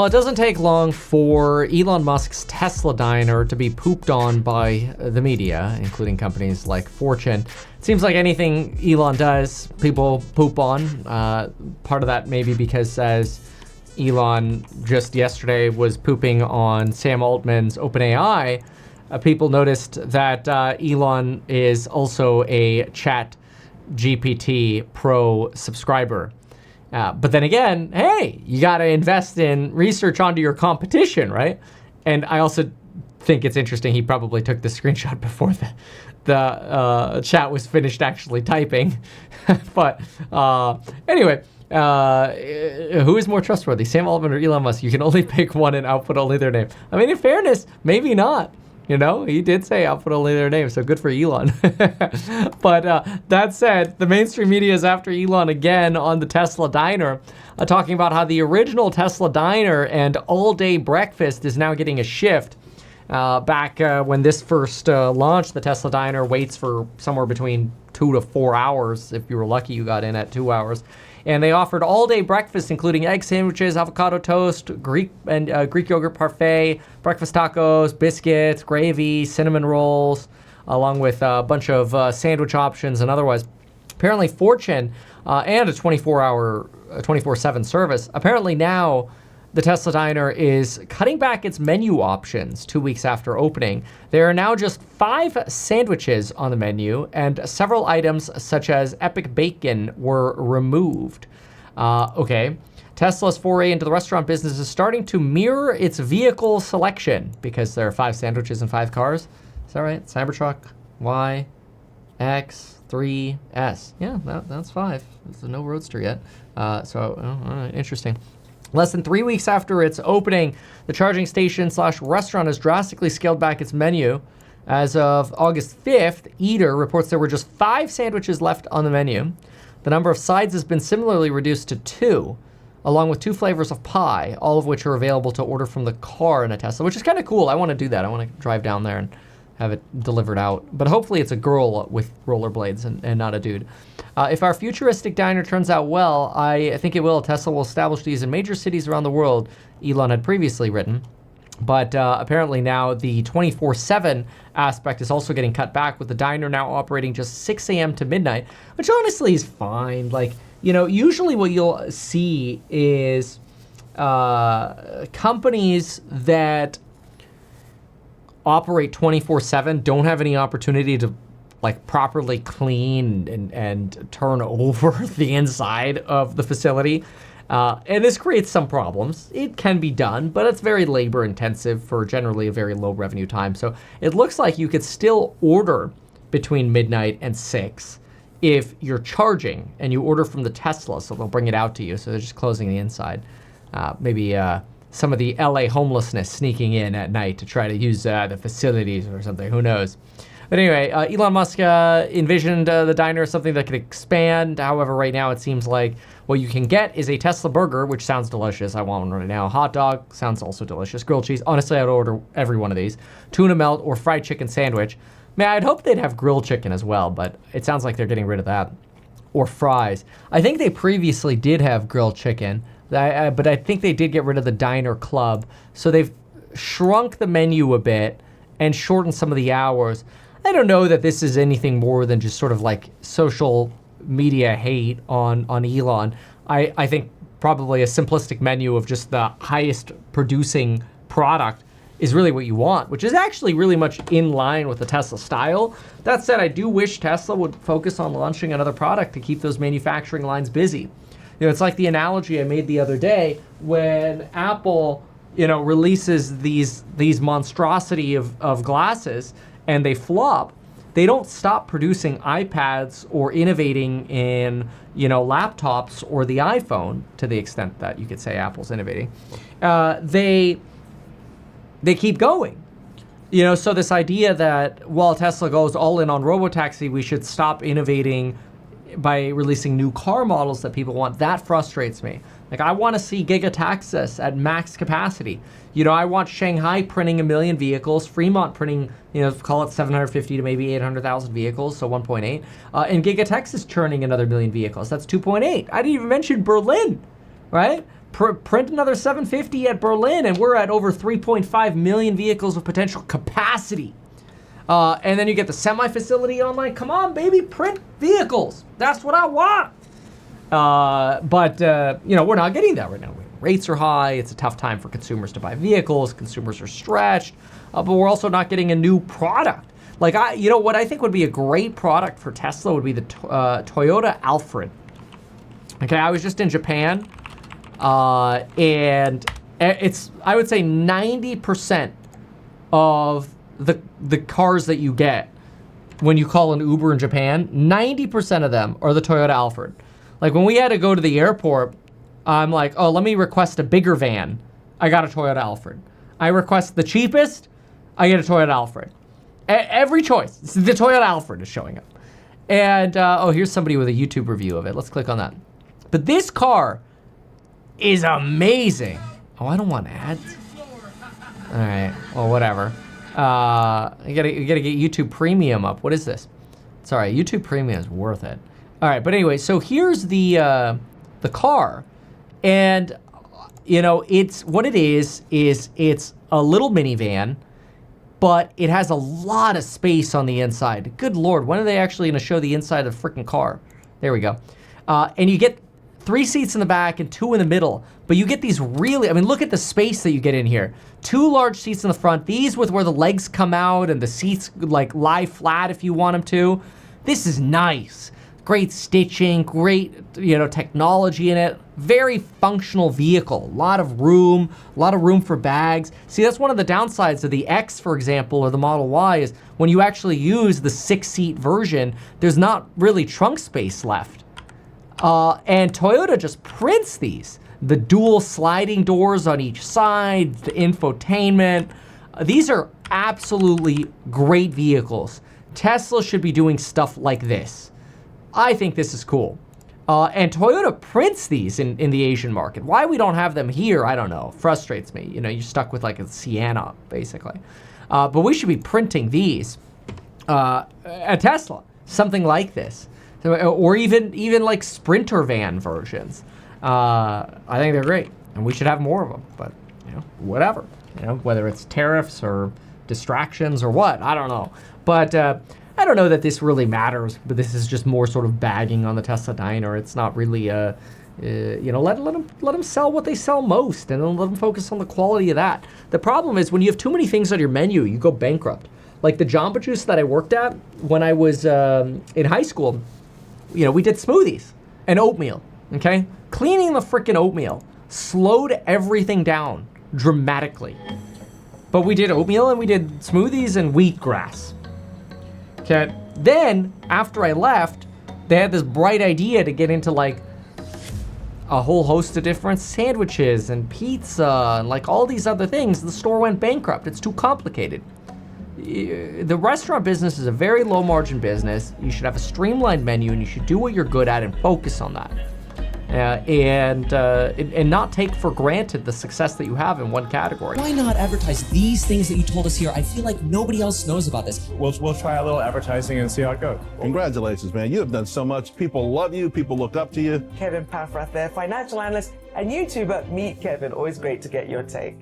Well, it doesn't take long for Elon Musk's Tesla diner to be pooped on by the media, including companies like Fortune. It seems like anything Elon does, people poop on. Part of that maybe because as Elon just yesterday was pooping on Sam Altman's OpenAI, people noticed that Elon is also a Chat GPT Pro subscriber. But then again, hey, you got to invest in research onto your competition, right? And I also think it's interesting. He probably took the screenshot before the chat was finished actually typing. But anyway, who is more trustworthy, Sam Altman or Elon Musk? You can only pick one and output only their name. I mean, in fairness, maybe not. You know, he did say output only their name, so good for Elon. But that said, the mainstream media is after Elon again on the Tesla diner, talking about how the original Tesla diner and all-day breakfast is now getting a shift. Back when this first launched, the Tesla diner waits for somewhere between 2 to 4 hours. If you were lucky, you got in at 2 hours. And they offered all-day breakfast, including egg sandwiches, avocado toast, Greek yogurt parfait, breakfast tacos, biscuits, gravy, cinnamon rolls, along with a bunch of sandwich options and otherwise. Apparently, Fortune and a 24/7 service. Apparently now, the Tesla diner is cutting back its menu options 2 weeks after opening. There are now just 5 sandwiches on the menu, and several items such as epic bacon were removed. Okay. Tesla's foray into the restaurant business is starting to mirror its vehicle selection because there are 5 sandwiches and 5 cars. Is that right? Cybertruck, Y, X, 3, S. Yeah, that's 5. There's no Roadster yet. Interesting. Less than 3 weeks after its opening, the charging station/restaurant has drastically scaled back its menu. As of August 5th, Eater reports there were just 5 sandwiches left on the menu. The number of sides has been similarly reduced to 2, along with 2 flavors of pie, all of which are available to order from the car in a Tesla, which is kind of cool. I want to do that. I want to drive down there and have it delivered out. But hopefully it's a girl with rollerblades and not a dude. If our futuristic diner turns out well, I think it will. Tesla will establish these in major cities around the world, Elon had previously written. But apparently now the 24/7 aspect is also getting cut back, with the diner now operating just 6 a.m. to midnight, which honestly is fine. Like, you know, usually what you'll see is companies that operate 24/7 don't have any opportunity to like properly clean and turn over the inside of the facility. And this creates some problems. It can be done, but it's very labor intensive for generally a very low revenue time. So it looks like you could still order between midnight and 6 if you're charging and you order from the Tesla, so they'll bring it out to you. So they're just closing the inside. Maybe some of the LA homelessness sneaking in at night to try to use the facilities or something, who knows. But anyway, Elon Musk envisioned the diner as something that could expand. However, right now it seems like what you can get is a Tesla burger, which sounds delicious. I want one right now. Hot dog sounds also delicious. Grilled cheese. Honestly, I'd order every one of these. Tuna melt or fried chicken sandwich. Man, I'd hope they'd have grilled chicken as well, but it sounds like they're getting rid of that. Or fries. I think they previously did have grilled chicken, but I think they did get rid of the diner club. So they've shrunk the menu a bit and shortened some of the hours. I don't know that this is anything more than just sort of like social media hate on Elon. I think probably a simplistic menu of just the highest producing product is really what you want, which is actually really much in line with the Tesla style. That said, I do wish Tesla would focus on launching another product to keep those manufacturing lines busy. You know, it's like the analogy I made the other day when Apple, you know, releases these monstrosity of glasses and they flop. They don't stop producing iPads or innovating in, you know, laptops or the iPhone to the extent that you could say Apple's innovating. They keep going. You know, so this idea that while Tesla goes all in on robotaxi, we should stop innovating by releasing new car models that people want, that frustrates me. Like, I want to see Gigataxis at max capacity. You know, I want Shanghai printing 1 million vehicles, Fremont printing, you know, call it 750 to maybe 800,000 vehicles, so 1.8. And Gigatexas churning another 1 million vehicles. That's 2.8. I didn't even mention Berlin, right? print another 750 at Berlin, and we're at over 3.5 million vehicles of potential capacity. And then you get the semi-facility online. Come on, baby, print vehicles. That's what I want. But we're not getting that right now. Rates are high. It's a tough time for consumers to buy vehicles. Consumers are stretched. But we're also not getting a new product. Like, what I think would be a great product for Tesla would be the Toyota Alphard. Okay, I was just in Japan, and it's, I would say 90% of the cars that you get when you call an Uber in Japan, 90% of them are the Toyota Alphard. Like, when we had to go to the airport, I'm like, oh, let me request a bigger van. I got a Toyota Alphard. I request the cheapest, I get a Toyota Alphard. Every choice, the Toyota Alphard is showing up. And, here's somebody with a YouTube review of it. Let's click on that. But this car is amazing. Oh, I don't want ads. All right, well, whatever. You gotta get YouTube Premium up. What is this? Sorry, YouTube Premium is worth it. All right, but anyway, so here's the car, and it's what it is it's a little minivan, but it has a lot of space on the inside. Good Lord, when are they actually gonna show the inside of the freaking car? There we go. And you get 3 seats in the back and 2 in the middle, but you get these really, look at the space that you get in here. 2 large seats in the front, these with where the legs come out and the seats like lie flat if you want them to. This is nice. Great stitching, great, technology in it. Very functional vehicle. A lot of room for bags. See, that's one of the downsides of the X, for example, or the Model Y is when you actually use the 6-seat version, there's not really trunk space left. And Toyota just prints these. The dual sliding doors on each side, the infotainment. These are absolutely great vehicles. Tesla should be doing stuff like this. I think this is cool. And Toyota prints these in the Asian market. Why we don't have them here, I don't know. Frustrates me. You're stuck with like a Sienna, basically. But we should be printing these at Tesla. Something like this. Or even like Sprinter van versions. I think they're great, and we should have more of them. But whatever. Whether it's tariffs or distractions or what, I don't know. But I don't know that this really matters. But this is just more sort of bagging on the Tesla diner. It's not really let them sell what they sell most, and then let them focus on the quality of that. The problem is when you have too many things on your menu, you go bankrupt. Like the Jamba Juice that I worked at when I was in high school. We did smoothies and oatmeal, okay? Cleaning the frickin' oatmeal slowed everything down dramatically. But we did oatmeal and we did smoothies and wheatgrass. Okay, then after I left, they had this bright idea to get into like a whole host of different sandwiches and pizza and like all these other things. The store went bankrupt. It's too complicated. The restaurant business is a very low margin business. You should have a streamlined menu and you should do what you're good at and focus on that. And not take for granted the success that you have in one category. Why not advertise these things that you told us here? I feel like nobody else knows about this. We'll try a little advertising and see how it goes. Congratulations, man. You have done so much. People love you. People look up to you. Kevin Paffrath there, financial analyst and YouTuber. Meet Kevin. Always great to get your take.